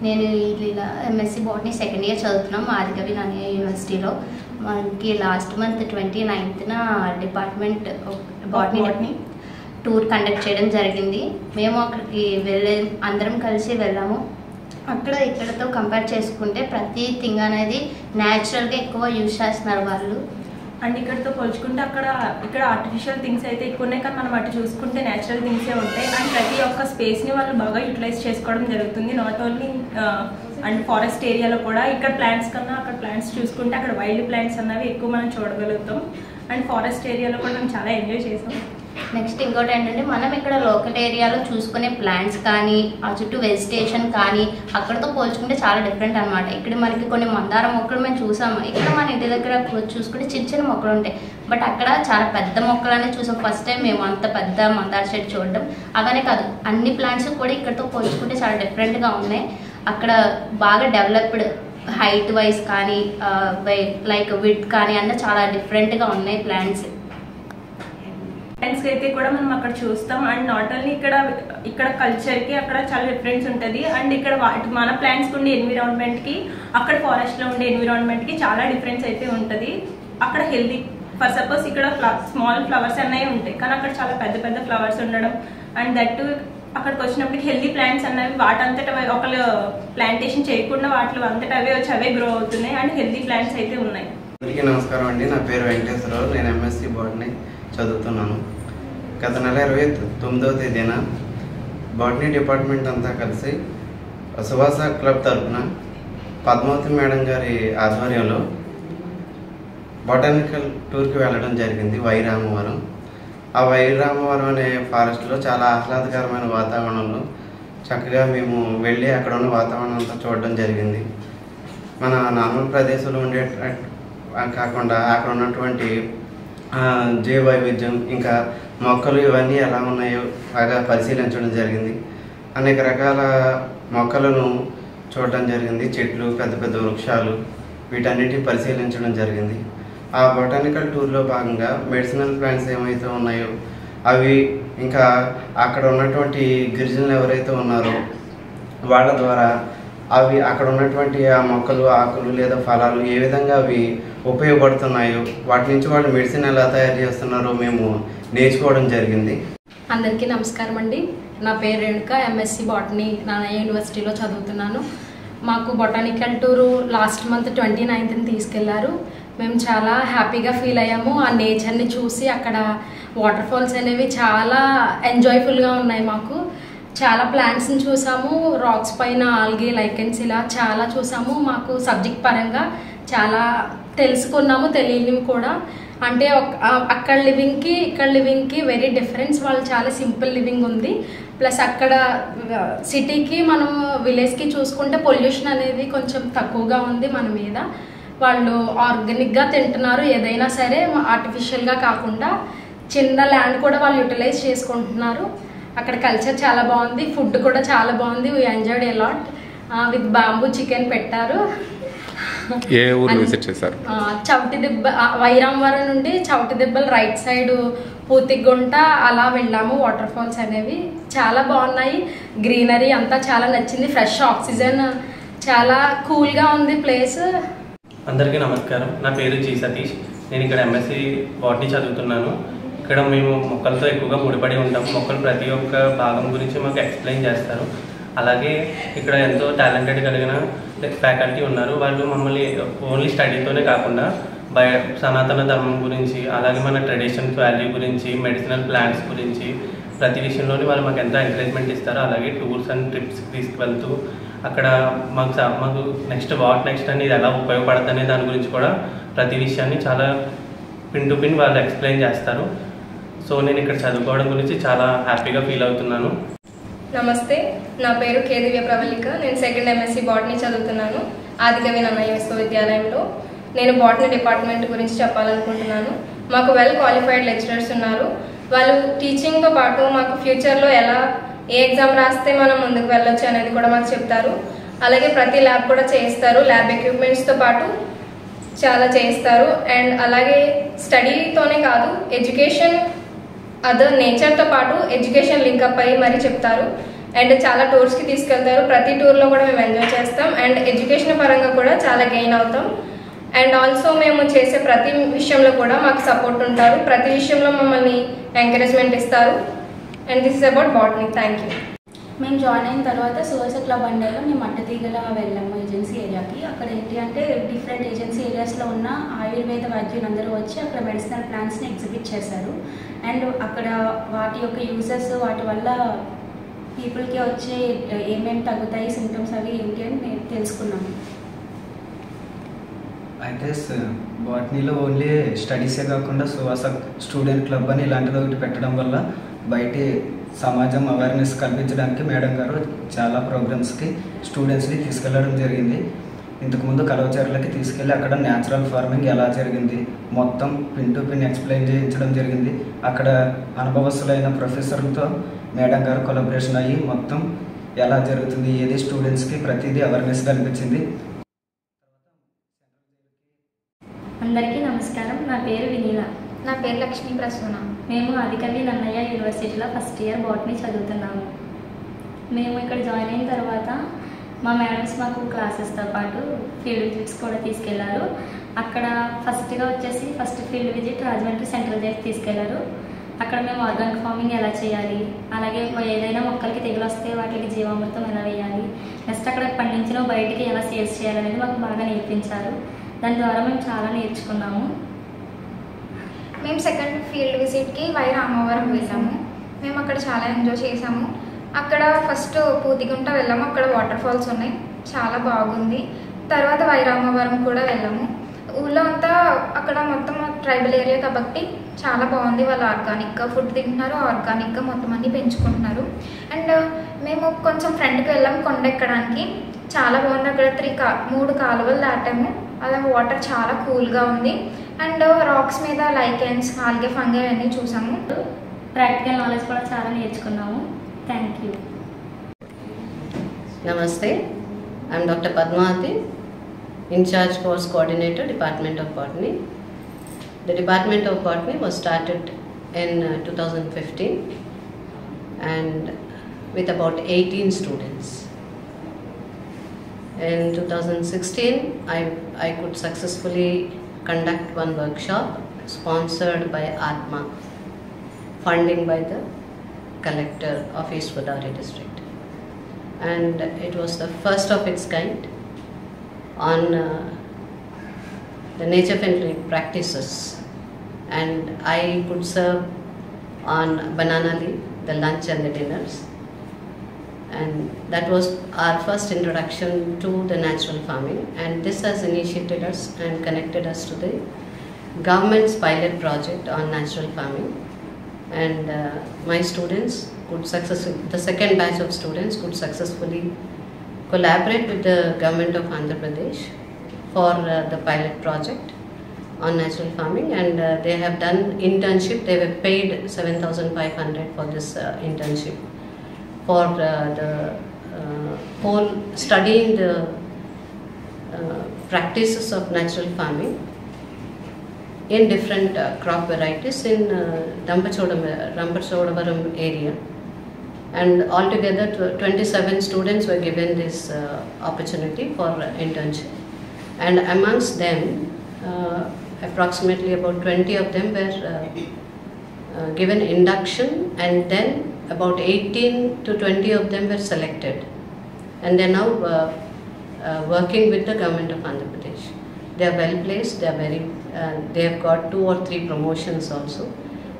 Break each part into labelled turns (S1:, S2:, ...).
S1: నేను ఇలా MSc botany second year చదువుతున్నాం ఆదికవి నానయ్య యూనివర్సిటీలో. మనకి లాస్ట్ మంత్ 29న డిపార్ట్మెంట్ బాటనీ టూర్ కండక్ట్ చేయడం జరిగింది. మేము అక్కడికి అందరం కలిసి వెళ్ళాము. అక్కడ ఇక్కడతో కంపేర్ చేసుకుంటే ప్రతి థింగ్ అనేది న్యాచురల్గా ఎక్కువ యూజ్ చేస్తున్నారు వాళ్ళు.
S2: అండ్ ఇక్కడతో పోల్చుకుంటే ఇక్కడ ఆర్టిఫిషియల్ థింగ్స్ అయితే ఎక్కువ ఉన్నాయి, కానీ మనం అటు చూసుకుంటే న్యాచురల్ థింగ్సే ఉంటాయి. అండ్ ప్రతి ఒక్క స్పేస్ని వాళ్ళు బాగా యూటిలైజ్ చేసుకోవడం జరుగుతుంది. నాట్ ఓన్లీ అండ్ ఫారెస్ట్ ఏరియాలో కూడా ఇక్కడ ప్లాంట్స్ కన్నా అక్కడ ప్లాంట్స్ చూసుకుంటే అక్కడ వైల్డ్ ప్లాంట్స్ అన్నవి ఎక్కువ మనం చూడగలుగుతాం. అండ్ ఫారెస్ట్ ఏరియాలో కూడా మనం చాలా ఎంజాయ్ చేసాం.
S1: నెక్స్ట్ ఇంకోటి ఏంటంటే మనం ఇక్కడ లోకల్ ఏరియాలో చూసుకునే ప్లాంట్స్ కానీ ఆ చుట్టూ వెజిటేషన్ కానీ అక్కడతో పోల్చుకుంటే చాలా డిఫరెంట్ అనమాట. ఇక్కడ మనకి కొన్ని మందార మొక్కలు మేము చూసాము. ఇక్కడ మన ఇంటి దగ్గర చూసుకుంటే చిన్న చిన్న మొక్కలు ఉంటాయి, బట్ అక్కడ చాలా పెద్ద మొక్కలు అనేది చూసాం. ఫస్ట్ టైం మేము అంత పెద్ద మందార చెట్టు చూడడం. అలానే కాదు, అన్ని ప్లాంట్స్ కూడా ఇక్కడతో పోల్చుకుంటే చాలా డిఫరెంట్గా ఉన్నాయి. అక్కడ బాగా డెవలప్డ్ హైట్ వైజ్ కానీ లైక్ విడ్త్ కానీ అన్నీ చాలా డిఫరెంట్గా ఉన్నాయి ప్లాంట్స్.
S2: ప్లాంట్స్ అయితే కూడా మనం అక్కడ చూస్తాం. అండ్ నాట్ ఓన్లీ ఇక్కడ కల్చర్కి అక్కడ చాలా డిఫరెన్స్ ఉంటుంది. అండ్ ఇక్కడ మన ప్లాంట్స్కి ఉండే ఎన్విరాన్మెంట్కి అక్కడ ఫారెస్ట్లో ఉండే ఎన్విరాన్మెంట్కి చాలా డిఫరెన్స్ అయితే ఉంటుంది. అక్కడ హెల్దీ ఫర్ సపోజ్ ఇక్కడ స్మాల్ ఫ్లవర్స్ అన్నవి ఉంటాయి, కానీ అక్కడ చాలా పెద్ద పెద్ద ఫ్లవర్స్ ఉండడం. అండ్ దట్ అక్కడికి వచ్చినప్పటికి హెల్దీ ప్లాంట్స్ అన్నవి వాటంతట ఒకళ్ళు ప్లాంటేషన్ చేయకుండా వాటిలో అంతటా అవే వచ్చి అవే గ్రో అవుతున్నాయి. అండ్ హెల్దీ ప్లాంట్స్ అయితే ఉన్నాయి.
S3: అందరికీ నమస్కారం అండి. నా పేరు వెంకటేశ్వరరావు. నేను ఎంఎస్సి బాటనీ చదువుతున్నాను. గత నెల 29వ తేదీన బాటనీ డిపార్ట్మెంట్ అంతా కలిసి సుభాష క్లబ్ తరఫున పద్మావతి మేడం గారి ఆధ్వర్యంలో బొటానికల్ టూర్కి వెళ్ళడం జరిగింది వైరామవరం. ఆ వైరామవరం అనే ఫారెస్ట్లో చాలా ఆహ్లాదకరమైన వాతావరణంలో చక్కగా మేము వెళ్ళి అక్కడ ఉన్న వాతావరణం అంతా చూడడం జరిగింది. మన నార్మల్ ప్రదేశంలో ఉండే కాకుండా అక్కడ ఉన్నటువంటి జీవ వైవిధ్యం ఇంకా మొక్కలు ఇవన్నీ ఎలా ఉన్నాయో బాగా పరిశీలించడం జరిగింది. అనేక రకాల మొక్కలను చూడడం జరిగింది. చెట్లు, పెద్ద పెద్ద వృక్షాలు, వీటన్నిటిని పరిశీలించడం జరిగింది. ఆ బొటానికల్ టూర్లో భాగంగా మెడిసినల్ ప్లాంట్స్ ఏమైతే ఉన్నాయో అవి, ఇంకా అక్కడ ఉన్నటువంటి గిరిజనులు ఎవరైతే ఉన్నారో వాళ్ళ ద్వారా అవి అక్కడ ఉన్నటువంటి ఆ మొక్కలు, ఆకులు లేదా ఫలాలు ఏ విధంగా అవి ఉపయోగపడుతున్నాయో, వాటి నుంచి వాళ్ళు మెడిసిన్ ఎలా తయారు చేస్తున్నారో మేము నేర్చుకోవడం జరిగింది.
S4: అందరికీ నమస్కారం అండి. నా పేరు రేణుక. ఎంఎస్సి బాటనీ నానయ్య యూనివర్సిటీలో చదువుతున్నాను. మాకు బొటానికల్ టూరు లాస్ట్ మంత్ 29న తీసుకెళ్లారు. మేము చాలా హ్యాపీగా ఫీల్ అయ్యాము. ఆ నేచర్ని చూసి అక్కడ వాటర్ ఫాల్స్ అనేవి చాలా ఎంజాయ్ఫుల్గా ఉన్నాయి. మాకు చాలా ప్లాంట్స్ని చూసాము, రాక్స్ పైన ఆల్గే, లైకెన్స్ ఇలా చాలా చూసాము. మాకు సబ్జెక్ట్ పరంగా చాలా తెలుసుకున్నాము, తెలియనివి కూడా. అంటే అక్కడ లివింగ్కి ఇక్కడ లివింగ్కి వెరీ డిఫరెన్స్. వాళ్ళు చాలా సింపుల్ లివింగ్ ఉంది. ప్లస్ అక్కడ సిటీకి మనం విలేజ్కి చూసుకుంటే పొల్యూషన్ అనేది కొంచెం తక్కువగా ఉంది మన మీద. వాళ్ళు ఆర్గానిక్గా తింటున్నారు, ఏదైనా సరే ఆర్టిఫిషియల్గా కాకుండా. చిన్న ల్యాండ్ కూడా వాళ్ళు యూటిలైజ్ చేసుకుంటున్నారు. అక్కడ కల్చర్ చాలా బాగుంది, ఫుడ్ కూడా చాలా బాగుంది. We enjoyed a lot. With bamboo chicken పెట్టారు.
S5: ఏ ఊరు విజిట్ చేశారు?
S4: చౌటిదిబ్బ, వైరామవరం నుండి చౌటిదిబ్బలు రైట్ సైడ్ పూతిగుంట అలా వెళ్ళాము. వాటర్ ఫాల్స్ అనేవి చాలా బాగున్నాయి. గ్రీనరీ అంతా చాలా నచ్చింది. ఫ్రెష్ ఆక్సిజన్, చాలా కూల్గా ఉంది ప్లేస్.
S6: అందరికీ నమస్కారం. నా పేరు జి సతీష్. నేను ఇక్కడ ఎంఎస్సి బాటనీ చదువుతున్నాను. ఇక్కడ మేము మొక్కలతో ఎక్కువగా ముడిపడి ఉంటాం. మొక్కలు ప్రతి ఒక్క భాగం గురించి మాకు ఎక్స్ప్లెయిన్ చేస్తారు. అలాగే ఇక్కడ ఎంతో టాలెంటెడ్ కలిగిన ఫ్యాకల్టీ ఉన్నారు. వాళ్ళు మమ్మల్ని ఓన్లీ స్టడీతోనే కాకుండా సనాతన ధర్మం గురించి, అలాగే మన ట్రెడిషన్స్ వాల్యూ గురించి, మెడిసినల్ ప్లాంట్స్ గురించి ప్రతి విషయంలోని వాళ్ళు మాకు ఎంతో ఎంకరేజ్మెంట్ ఇస్తారు. అలాగే టూర్స్ అండ్ ట్రిప్స్కి తీసుకువెళ్తూ అక్కడ మాకు నెక్స్ట్ అని ఇది ఎలా ఉపయోగపడుతుంది దాని గురించి కూడా ప్రతి విషయాన్ని చాలా పిన్ టు పిన్ వాళ్ళు ఎక్స్ప్లెయిన్ చేస్తారు. సో నేను ఇక్కడ చదువుకోవడం గురించి చాలా హ్యాపీగా ఫీల్ అవుతున్నాను.
S7: నమస్తే, నా పేరు కే దివ్య ప్రవళిక. నేను సెకండ్ ఎంఎస్సి బాటనీ చదువుతున్నాను ఆదికవి నానయ్య విశ్వవిద్యాలయంలో. నేను బాటనీ డిపార్ట్మెంట్ గురించి చెప్పాలనుకుంటున్నాను. మాకు వెల్ క్వాలిఫైడ్ లెక్చరర్స్ ఉన్నారు. వాళ్ళు టీచింగ్తో పాటు మాకు ఫ్యూచర్లో ఎలా ఏ ఎగ్జామ్ రాస్తే మనం ముందుకు వెళ్ళొచ్చు అనేది కూడా మాకు చెప్తారు. అలాగే ప్రతి ల్యాబ్ కూడా చేయిస్తారు. ల్యాబ్ ఎక్విప్మెంట్స్తో పాటు చాలా చేయిస్తారు. అండ్ అలాగే స్టడీతోనే కాదు, ఎడ్యుకేషన్ అదర్ నేచర్తో పాటు ఎడ్యుకేషన్ లింకప్ అయ్యి మరి చెప్తారు. అండ్ చాలా టూర్స్కి తీసుకెళ్తారు. ప్రతి టూర్లో కూడా మేము ఎంజాయ్ చేస్తాం అండ్ ఎడ్యుకేషన్ పరంగా కూడా చాలా గెయిన్ అవుతాం. అండ్ ఆల్సో మేము చేసే ప్రతి విషయంలో కూడా మాకు సపోర్ట్ ఉంటారు. ప్రతి విషయంలో మమ్మల్ని ఎంకరేజ్మెంట్ ఇస్తారు. And this is about botany. Thank you.
S8: మేము జాయిన్ అయిన తర్వాత సుహాస క్లబ్ అండర్లో మేము అట్టతీగల వెళ్ళాము ఏజెన్సీ ఏరియాకి. అక్కడ ఏంటి అంటే డిఫరెంట్ ఏజెన్సీ ఏరియాస్లో ఉన్న ఆయుర్వేద వైద్యులందరూ వచ్చి అక్కడ మెడిసినల్ ప్లాంట్స్ని ఎగ్జిబిట్ చేశారు. అండ్ అక్కడ వాటి యొక్క యూజెస్, వాటి వల్ల పీపుల్కి వచ్చే ఏమేమి తగ్గుతాయి సింటమ్స్ అవి ఏంటి అని మేము తెలుసుకున్నాము.
S9: అయితే బాటనీలో ఓన్లీ స్టడీసే కాకుండా సుహాస స్టూడెంట్ క్లబ్ అని ఇలాంటిది ఒకటి పెట్టడం వల్ల బయటి సమాజం అవేర్నెస్ కల్పించడానికి మేడం గారు చాలా ప్రోగ్రామ్స్కి స్టూడెంట్స్ని తీసుకెళ్ళడం జరిగింది. ఇంతకుముందు కలవచర్లకి తీసుకెళ్ళి అక్కడ న్యాచురల్ ఫార్మింగ్ ఎలా జరిగింది మొత్తం పిన్ టు పిన్ ఎక్స్ప్లెయిన్ చేయించడం జరిగింది. అక్కడ అనుభవస్తులైన ప్రొఫెసర్లతో మేడం గారు కొలాబరేషన్ అయ్యి మొత్తం ఎలా జరుగుతుంది ఏది స్టూడెంట్స్కి ప్రతిదీ అవేర్నెస్ కల్పించింది.
S8: అందరికీ నమస్కారం. నా పేరు వినీల.
S10: నా పేరు లక్ష్మీ ప్రసూన.
S8: మేము ఆదికవి నన్నయ్య యూనివర్సిటీలో ఫస్ట్ ఇయర్ బాటనీ చదువుతున్నాము. మేము ఇక్కడ జాయిన్ అయిన తర్వాత మా మేడమ్స్ మాకు క్లాసెస్తో పాటు ఫీల్డ్ విజిట్స్ కూడా తీసుకెళ్లారు. అక్కడ first field visit Rajahmundry central jail తీసుకెళ్లారు. అక్కడ మేము ఆర్గానిక్ ఫార్మింగ్ ఎలా చేయాలి, అలాగే ఏదైనా మొక్కలకి తెగులు వస్తే వాటికి జీవామృతం ఎలా వేయాలి, నెక్స్ట్ అక్కడ పండించిన బయటికి ఎలా సేల్స్ చేయాలనేది మాకు బాగా నేర్పించారు. దాని ద్వారా మేము చాలా నేర్చుకున్నాము.
S10: మేము సెకండ్ ఫీల్డ్ విజిట్కి వై రామవరం వెళ్ళాము. మేము అక్కడ చాలా ఎంజాయ్ చేసాము. అక్కడ ఫస్ట్ పూతిగుంట వెళ్ళాము. అక్కడ వాటర్ ఫాల్స్ ఉన్నాయి, చాలా బాగుంది. తర్వాత వై రామవరం కూడా వెళ్ళాము. ఊళ్ళో అంతా అక్కడ మొత్తం ట్రైబల్ ఏరియా కాబట్టి చాలా బాగుంది. వాళ్ళు ఆర్గానిక్గా ఫుడ్ తింటున్నారు, ఆర్గానిక్గా మొత్తం అన్నీ పెంచుకుంటున్నారు. అండ్ మేము కొంచెం ఫ్రంట్కి వెళ్ళాము కొండ ఎక్కడానికి. చాలా బాగుంది. అక్కడ 3 కాలువలు దాటాము. అలా వాటర్ చాలా కూల్గా ఉంది. అండ్ రాక్స్ మీద లైకెన్స్, ఆల్గే, ఫంగై అన్నీ చూసాము.
S8: ప్రాక్టికల్ నాలెడ్జ్ కూడా చాలా నేర్చుకున్నాము. Thank you.
S11: Namaste. I am Dr. Padmavati, in charge course coordinator, Department of Botany. The Department of Botany was started in 2015 and with about 18 students. In 2016, I could successfully conduct one workshop sponsored by Atma, funding by the collector of East Godavari district, and it was the first of its kind on the nature-friendly practices, and I could serve on banana leaf, the lunch and the dinners, and that was our first introduction to the natural farming, and this has initiated us and connected us to the government's pilot project on natural farming. And my students the second batch of students could successfully collaborate with the government of Andhra Pradesh for the pilot project on natural farming, and they have done internship. They were paid 7,500 for this internship for the whole studying the practices of natural farming in different crop varieties in Rambachodavaram area, and altogether 27 students were given this opportunity for internship, and amongst them approximately about 20 of them were given induction, and then about 18 to 20 of them were selected, and they are now working with the government of Andhra Pradesh. They are well placed. They have got 2 or 3 promotions also.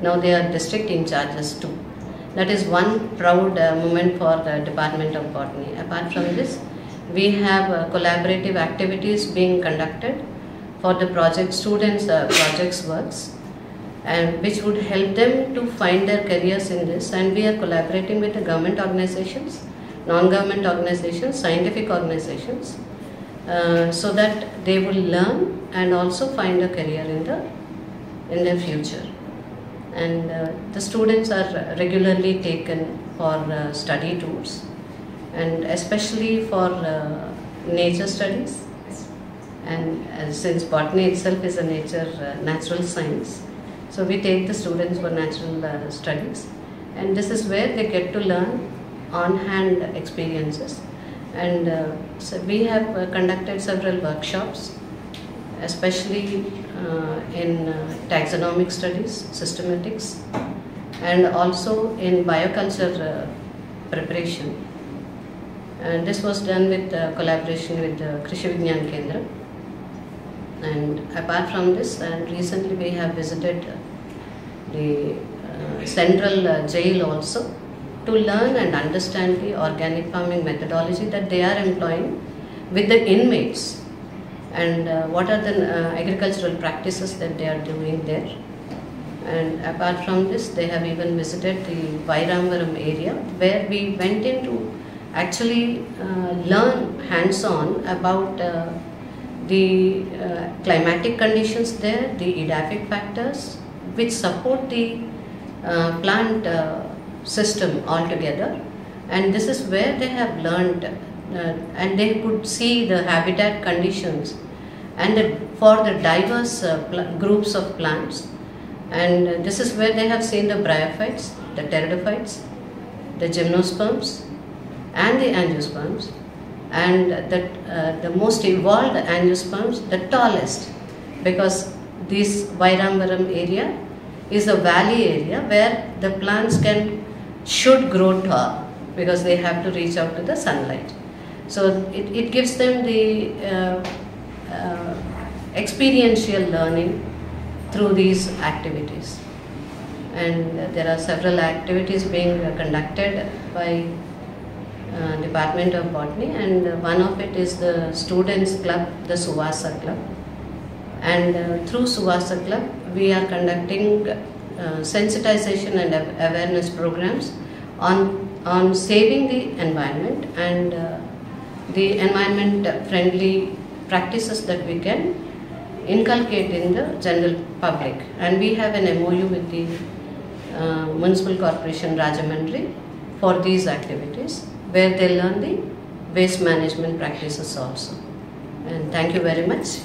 S11: Now they are district in charges too. That is one proud moment for the Department of Botany. Apart from this, we have collaborative activities being conducted for the project students' projects works, and which would help them to find their careers in this. And we are collaborating with the government organizations, non-government organizations, scientific organizations, so that they will learn and also find a career in their future. And the students are regularly taken for study tours, and especially for nature studies. And since botany itself is a natural science, so we take the students for natural studies, and this is where they get to learn on-hand experiences. And so we have conducted several workshops, especially in taxonomic studies, systematics, and also in bioculture preparation. And this was done with collaboration with Krishi Vignan Kendra. And apart from this, and recently we have visited the central jail also to learn and understand the organic farming methodology that they are employing with the inmates, and what are the agricultural practices that they are doing there. And apart from this, they have even visited the Vairamaram area, where we went in to actually learn hands-on about the climatic conditions there, the edaphic factors which support the plant system altogether. And this is where they have learned and they could see the habitat conditions and for the diverse groups of plants. And this is where they have seen the bryophytes, the pteridophytes, the gymnosperms and the angiosperms, and the most evolved angiosperms, the tallest, because this Vairamaram area is a valley area where the plants should grow tall because they have to reach out to the sunlight. So it gives them the experiential learning through these activities. And there are several activities being conducted by Department of Botany, and one of it is the Students Club, the Suvasa Club. And through Suvasa Club, we are conducting sensitization and awareness programs on saving the environment and the environment-friendly practices that we can inculcate in the general public. And we have an MOU with the Municipal Corporation Rajahmundry for these activities, where they learn the waste management practices also. And thank you very much.